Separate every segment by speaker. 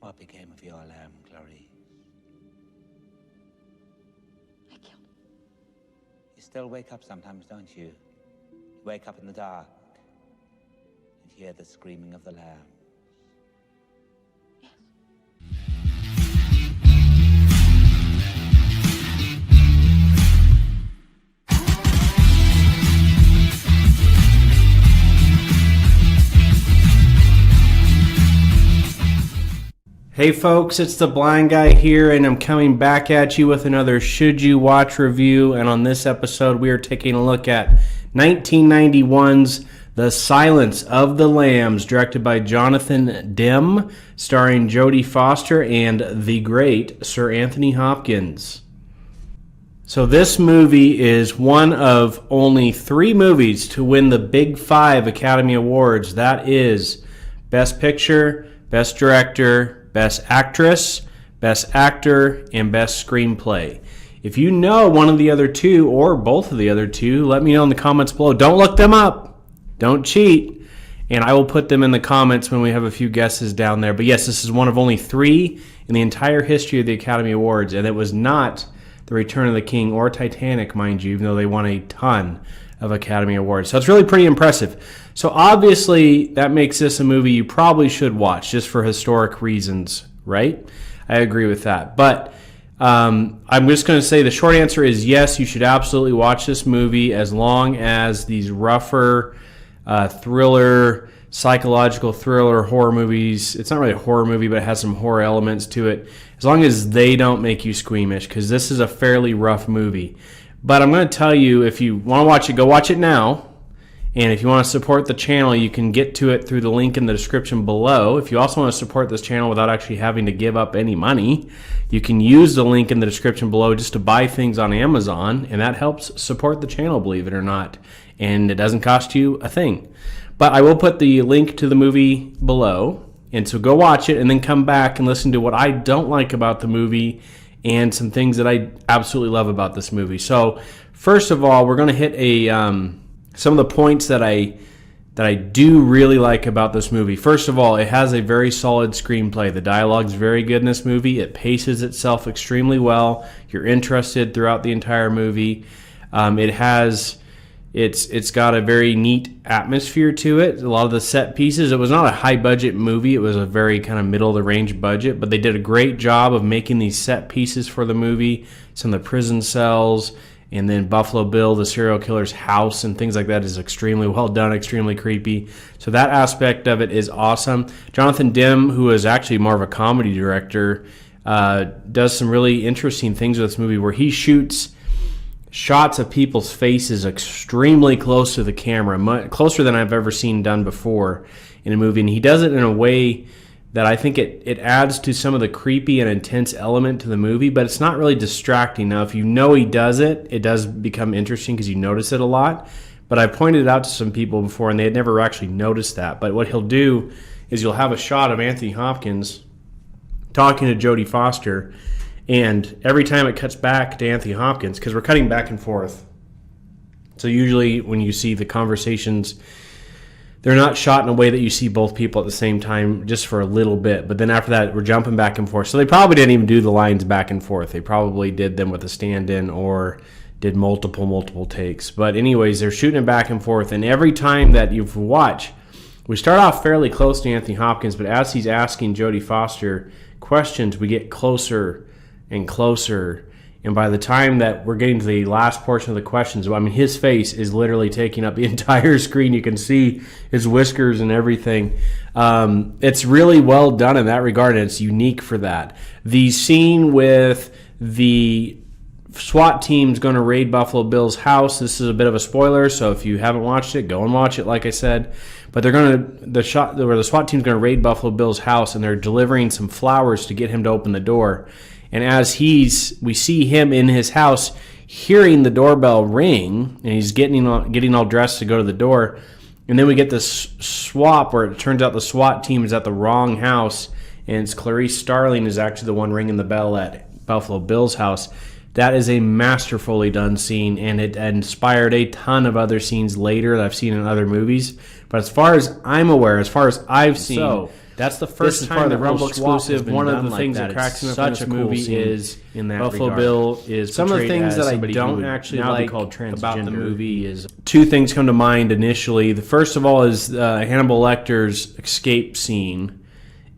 Speaker 1: What became of your lamb, Clarice?
Speaker 2: I killed him.
Speaker 1: You still wake up sometimes, don't you? You wake up in the dark and hear the screaming of the lamb.
Speaker 3: Hey folks, it's the Blind Guy here, and I'm coming back at you with another Should You Watch review. And on this episode, we are taking a look at 1991's The Silence of the Lambs, directed by Jonathan Demme, starring Jodie Foster and the great Sir Anthony Hopkins. So this movie is one of only 3 movies to win the Big 5 Academy Awards. That is Best Picture, Best Director, Best Actress, Best Actor, and Best Screenplay. If you know one of the other 2 or both of the other 2, let me know in the comments below. Don't look them up. Don't cheat. And I will put them in the comments when we have a few guesses down there. But yes, this is one of only 3 in the entire history of the Academy Awards. And it was not The Return of the King or Titanic, mind you, even though they won a ton of Academy Awards. So it's really pretty impressive. So obviously that makes this a movie you probably should watch just for historic reasons, right? I agree with that. But I'm just going to say the short answer is yes, you should absolutely watch this movie as long as these rougher thriller, psychological thriller horror movies, it's not really a horror movie, but it has some horror elements to it, as long as they don't make you squeamish, because this is a fairly rough movie. But I'm going to tell you, if you want to watch it, go watch it now. And if you want to support the channel, you can get to it through the link in the description below. If you also want to support this channel without actually having to give up any money, you can use the link in the description below just to buy things on Amazon. And that helps support the channel, believe it or not. And it doesn't cost you a thing. But I will put the link to the movie below. And so go watch it and then come back and listen to what I don't like about the movie and some things that I absolutely love about this movie. So first of all, we're going to hit some of the points that I do really like about this movie. First of all, it has a very solid screenplay. The dialogue's very good in this movie. It paces itself extremely well. You're interested throughout the entire movie. It's got a very neat atmosphere to it. A lot of the set pieces, it was not a high budget movie. It was a very kind of middle of the range budget, but they did a great job of making these set pieces for the movie. Some of the prison cells, and then Buffalo Bill, the serial killer's house, and things like that is extremely well done, extremely creepy. So that aspect of it is awesome. Jonathan Demme, who is actually more of a comedy director, does some really interesting things with this movie where he shoots shots of people's faces extremely close to the camera, closer than I've ever seen done before in a movie. And he does it in a way that I think it adds to some of the creepy and intense element to the movie, but it's not really distracting. Now, if you know he does it, it does become interesting because you notice it a lot. But I pointed it out to some people before, and they had never actually noticed that. But what he'll do is you'll have a shot of Anthony Hopkins talking to Jodie Foster, and every time it cuts back to Anthony Hopkins, because we're cutting back and forth. So usually when you see the conversations, they're not shot in a way that you see both people at the same time just for a little bit. But then after that, we're jumping back and forth. So they probably didn't even do the lines back and forth. They probably did them with a stand-in or did multiple takes. But anyways, they're shooting it back and forth. And every time that you watch, we start off fairly close to Anthony Hopkins, but as he's asking Jodie Foster questions, we get closer and closer, and by the time that we're getting to the last portion of the questions, I mean, his face is literally taking up the entire screen. You can see his whiskers and everything. It's really well done in that regard, and it's unique for that. The scene with the SWAT team's going to raid Buffalo Bill's house. This is a bit of a spoiler, so if you haven't watched it, go and watch it, like I said. But the SWAT team's going to raid Buffalo Bill's house, and they're delivering some flowers to get him to open the door. And as we see him in his house hearing the doorbell ring, and he's getting all dressed to go to the door, and then we get this swap where it turns out the SWAT team is at the wrong house, and it's Clarice Starling is actually the one ringing the bell at Buffalo Bill's house. That is a masterfully done scene, and it inspired a ton of other scenes later that I've seen in other movies. But as far as I'm aware, as far as I've seen, That's the first
Speaker 4: is
Speaker 3: time
Speaker 4: part of
Speaker 3: that
Speaker 4: the Rumble
Speaker 3: exclusive. One of the
Speaker 4: like
Speaker 3: things that cracks me up in this movie is
Speaker 4: in that
Speaker 3: Buffalo
Speaker 4: regard.
Speaker 3: Bill is
Speaker 4: some of the
Speaker 3: portrayed
Speaker 4: things
Speaker 3: as
Speaker 4: that I
Speaker 3: somebody who
Speaker 4: don't
Speaker 3: would
Speaker 4: actually
Speaker 3: now be
Speaker 4: like
Speaker 3: called
Speaker 4: about the
Speaker 3: transgender.
Speaker 4: movie is
Speaker 3: Two things come to mind initially. The first of all is Hannibal Lecter's escape scene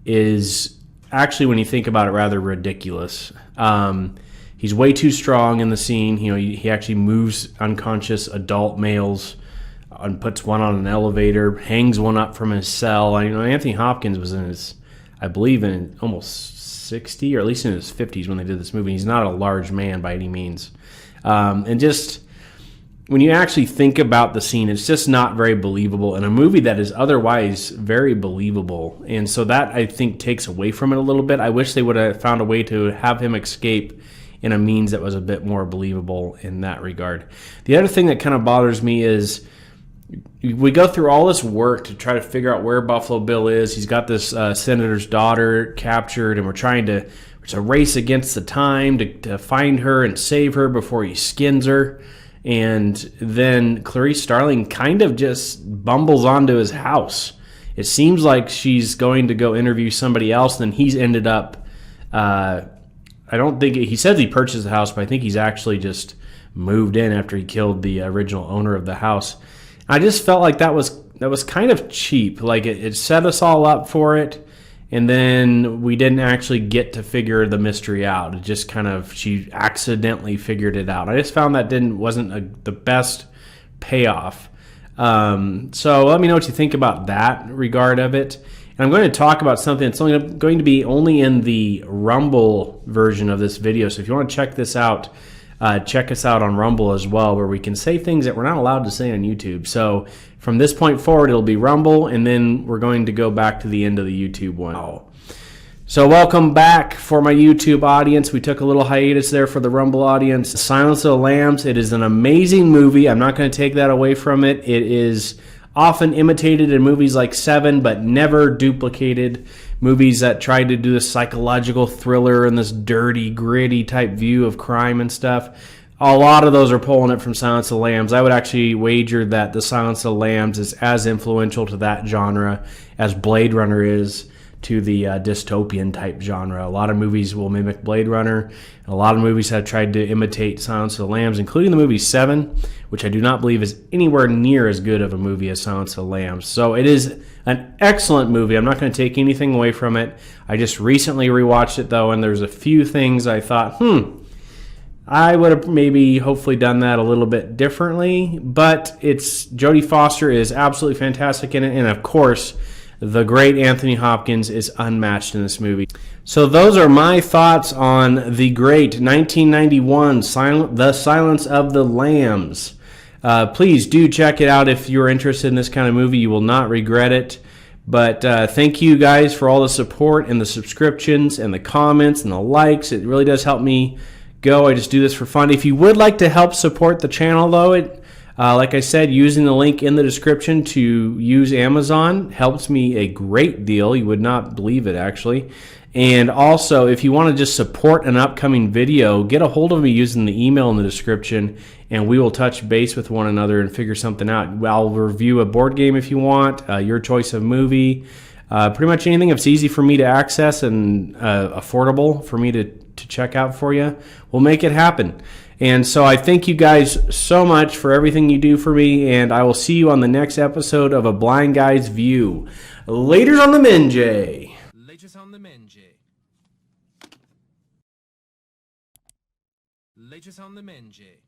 Speaker 3: is actually, when you think about it, rather ridiculous. He's way too strong in the scene. You know, he actually moves unconscious adult males and puts one on an elevator, hangs one up from his cell. You know, Anthony Hopkins was in his, I believe, in almost 60, or at least in his 50s when they did this movie. He's not a large man by any means. And just when you actually think about the scene, it's just not very believable in a movie that is otherwise very believable. And so that, I think, takes away from it a little bit. I wish they would have found a way to have him escape in a means that was a bit more believable in that regard. The other thing that kind of bothers me is we go through all this work to try to figure out where Buffalo Bill is. He's got this senator's daughter captured, and we're trying to, it's a race against the time to find her and save her before he skins her. And then Clarice Starling kind of just bumbles onto his house. It seems like she's going to go interview somebody else, and then he's ended up, I don't think, he says he purchased the house, but I think he's actually just moved in after he killed the original owner of the house. I just felt like that was kind of cheap. Like it set us all up for it, and then we didn't actually get to figure the mystery out. It just kind of, she accidentally figured it out. I just found that wasn't the best payoff. So let me know what you think about that regard of it. And I'm going to talk about something that's only going to be only in the Rumble version of this video. So if you want to check this out, check us out on Rumble as well, where we can say things that we're not allowed to say on YouTube. So from this point forward, it'll be Rumble, and then we're going to go back to the end of the YouTube one. So welcome back for my YouTube audience. We took a little hiatus there for the Rumble audience. Silence of the Lambs, it is an amazing movie. I'm not going to take that away from it. It is often imitated in movies like Seven, but never duplicated. Movies that tried to do this psychological thriller and this dirty, gritty type view of crime and stuff. A lot of those are pulling it from Silence of the Lambs. I would actually wager that the Silence of the Lambs is as influential to that genre as Blade Runner is to the dystopian type genre. A lot of movies will mimic Blade Runner, and a lot of movies have tried to imitate Silence of the Lambs, including the movie Seven, which I do not believe is anywhere near as good of a movie as Silence of the Lambs. So it is an excellent movie. I'm not going to take anything away from it. I just recently rewatched it, though, and there's a few things I thought, I would have maybe hopefully done that a little bit differently. But Jodie Foster is absolutely fantastic in it, and of course, the great Anthony Hopkins is unmatched in this movie. So those are my thoughts on the great 1991 The Silence of the Lambs. Please do check it out if you're interested in this kind of movie. You will not regret it. But thank you guys for all the support and the subscriptions and the comments and the likes. It really does help me go. I just do this for fun. If you would like to help support the channel, though, like I said, using the link in the description to use Amazon helps me a great deal. You would not believe it, actually. And also, if you want to just support an upcoming video, get a hold of me using the email in the description, and we will touch base with one another and figure something out. I'll review a board game if you want, your choice of movie, pretty much anything that's easy for me to access and affordable for me to check out for you. We'll make it happen. And so I thank you guys so much for everything you do for me, and I will see you on the next episode of A Blind Guy's View. Laters on the Menjay.
Speaker 5: Laters on the Menjay. Laters on the Menjay.